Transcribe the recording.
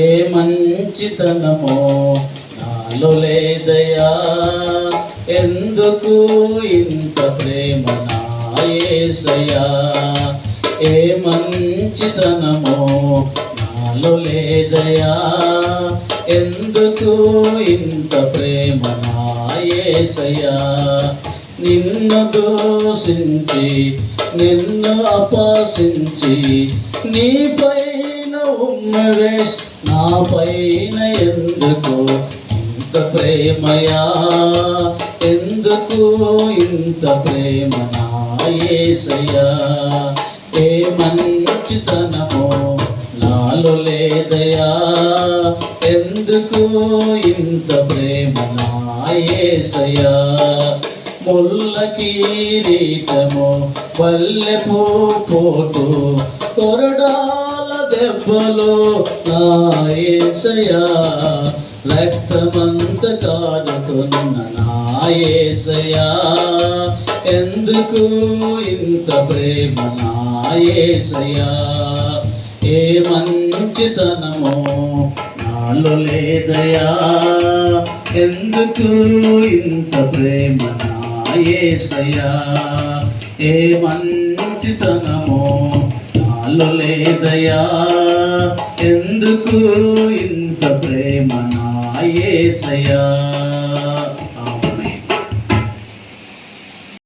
ఏ మంచితనమో నాలో లేదయా, ఎందుకు ఇంత ప్రేమ నా యేసయ్యా. ఏ మంచితనమో నాలో లేదయా, ఎందుకు ఇంత ప్రేమ నా యేసయ్యా. నిన్ను దూషించి నిన్ను అపహసించి నీ పైన ఉమ్మివేష్ నా పైన ఎందుకు ఇంత ప్రేమయా, ఎందుకు ఇంత ప్రేమ నా యేసయ్యా. ఏ మంచితనమో నాలో లేదయా, ఎందుకు ఇంత ప్రేమ నా యేసయ్యా. ముల్ల కిరీటము పల్లెపు పోటు కొరడాల దెబ్బలు నా యేసయ్యా. రక్తమంత కారుతున్న నా యేసయ్యా, ఎందుకు ఇంత ప్రేమ నా యేసయ్యా. ఏ మంచితనమో నాలో లేదయా, ఎందుకు ఇంత ప్రేమ నా యేసయ్యా. ఏ మంచితనమో నాలో లేదయా, ఎందుకు ఇంత ప్రేమ నా యేసయ్యా.